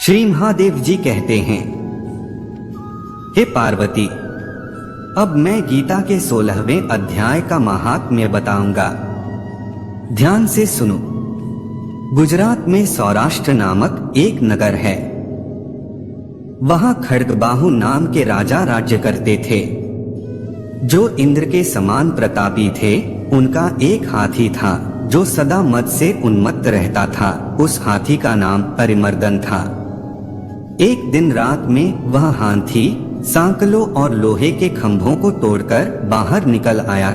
श्री महादेव जी कहते हैं, हे पार्वती, अब मैं गीता के 16वें अध्याय का महात्म्य बताऊंगा। ध्यान से सुनो। गुजरात में सौराष्ट्र नामक एक नगर है। वहां खड्गबाहु नाम के राजा राज्य करते थे, जो इंद्र के समान प्रतापी थे। उनका एक हाथी था जो सदा मद से उन्मत्त रहता था। उस हाथी का नाम अरिमर्दन था। एक दिन रात में वह हाथी सांकलों और लोहे के खंभों को तोड़कर बाहर निकल आया।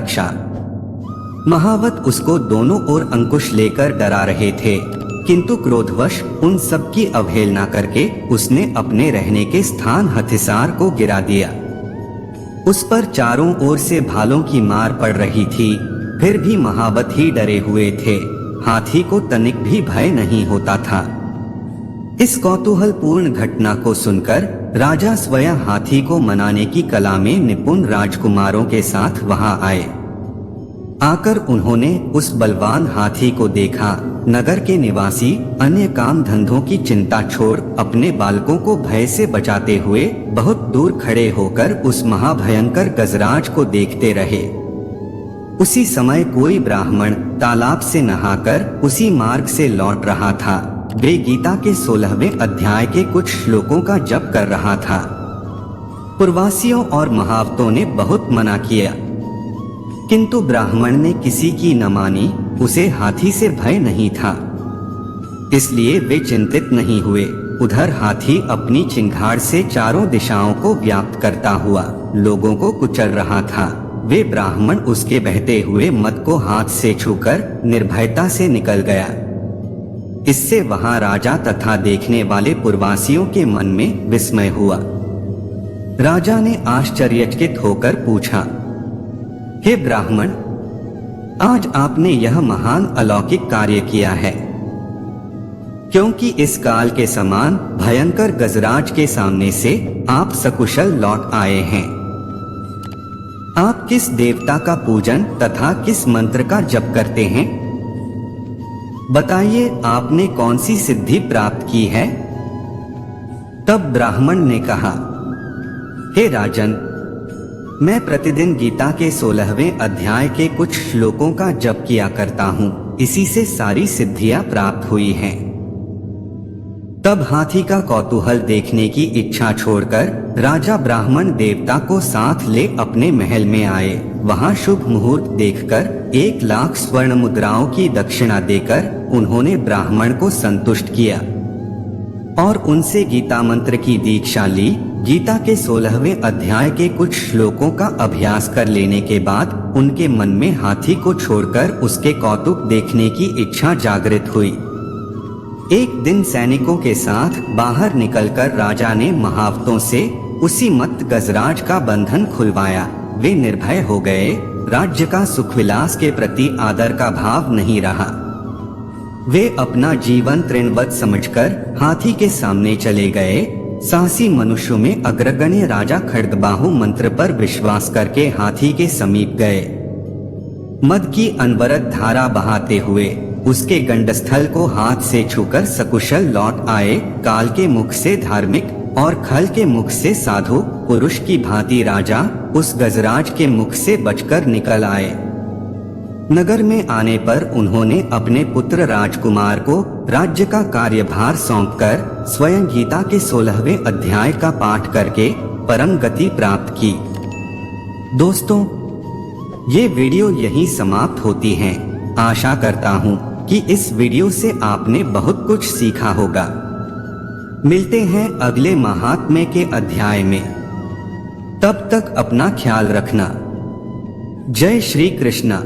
महावत उसको दोनों ओर अंकुश लेकर डरा रहे थे, किंतु क्रोधवश उन सब की अवहेलना करके उसने अपने रहने के स्थान हथिसार को गिरा दिया। उस पर चारों ओर से भालों की मार पड़ रही थी, फिर भी महावत ही डरे हुए थे। हाथी को तनिक भी भय नहीं होता था। इस कौतूहलपूर्ण घटना को सुनकर राजा स्वयं हाथी को मनाने की कला में निपुण राजकुमारों के साथ वहां आए। आकर उन्होंने उस बलवान हाथी को देखा। नगर के निवासी अन्य काम धंधों की चिंता छोड़ अपने बालकों को भय से बचाते हुए बहुत दूर खड़े होकर उस महाभयंकर गजराज को देखते रहे। उसी समय कोई ब्राह्मण तालाब से नहाकर उसी मार्ग से लौट रहा था। वे गीता के 16वें अध्याय के कुछ श्लोकों का जप कर रहा था। पूर्ववासियों और महावतों ने बहुत मना किया, किंतु ब्राह्मण ने किसी की न मानी। उसे हाथी से भय नहीं था, इसलिए वे चिंतित नहीं हुए। उधर हाथी अपनी चिंगाड़ से चारों दिशाओं को व्याप्त करता हुआ लोगों को कुचल रहा था। वे ब्राह्मण उसके बहते हुए मद को हाथ से छूकर निर्भयता से निकल गया। इससे वहां राजा तथा देखने वाले पूर्ववासियों के मन में विस्मय हुआ। राजा ने आश्चर्यचकित होकर पूछा, हे ब्राह्मण, आज आपने यह महान अलौकिक कार्य किया है, क्योंकि इस काल के समान भयंकर गजराज के सामने से आप सकुशल लौट आए हैं। आप किस देवता का पूजन तथा किस मंत्र का जप करते हैं? बताइए, आपने कौन सी सिद्धि प्राप्त की है? तब ब्राह्मण ने कहा, हे राजन, मैं प्रतिदिन गीता के 16वें अध्याय के कुछ श्लोकों का जप किया करता हूँ, इसी से सारी सिद्धियां प्राप्त हुई हैं। तब हाथी का कौतूहल देखने की इच्छा छोड़कर राजा ब्राह्मण देवता को साथ ले अपने महल में आए। वहां शुभ मुहूर्त देखकर 1,00,000 स्वर्ण मुद्राओं की दक्षिणा देकर उन्होंने ब्राह्मण को संतुष्ट किया और उनसे गीता मंत्र की दीक्षा ली। गीता के 16वें अध्याय के कुछ श्लोकों का अभ्यास कर लेने के बाद उनके मन में हाथी को छोड़कर उसके कौतुक देखने की इच्छा जागृत हुई। एक दिन सैनिकों के साथ बाहर निकलकर राजा ने महावतों से उसी मत्त गजराज का बंधन खुलवाया। वे निर्भय हो गए। राज्य का सुखविलास के प्रति आदर का भाव नहीं रहा। वे अपना जीवन तृणवत समझकर हाथी के सामने चले गए। साहसी मनुष्यों में अग्रगण्य राजा खड्गबाहु मंत्र पर विश्वास करके हाथी के समीप गए। मद की अनवरत धारा बहाते हुए उसके गंडस्थल को हाथ से छूकर सकुशल लौट आए। काल के मुख से धार्मिक और खल के मुख से साधु पुरुष की भांति राजा उस गजराज के मुख से बचकर निकल आए। नगर में आने पर उन्होंने अपने पुत्र राजकुमार को राज्य का कार्यभार सौंपकर स्वयं गीता के 16वें अध्याय का पाठ करके परम गति प्राप्त की। दोस्तों, ये वीडियो यहीं समाप्त होती है। आशा करता हूँ कि इस वीडियो से आपने बहुत कुछ सीखा होगा। मिलते हैं अगले महात्म्य के अध्याय में। तब तक अपना ख्याल रखना। जय श्री कृष्ण।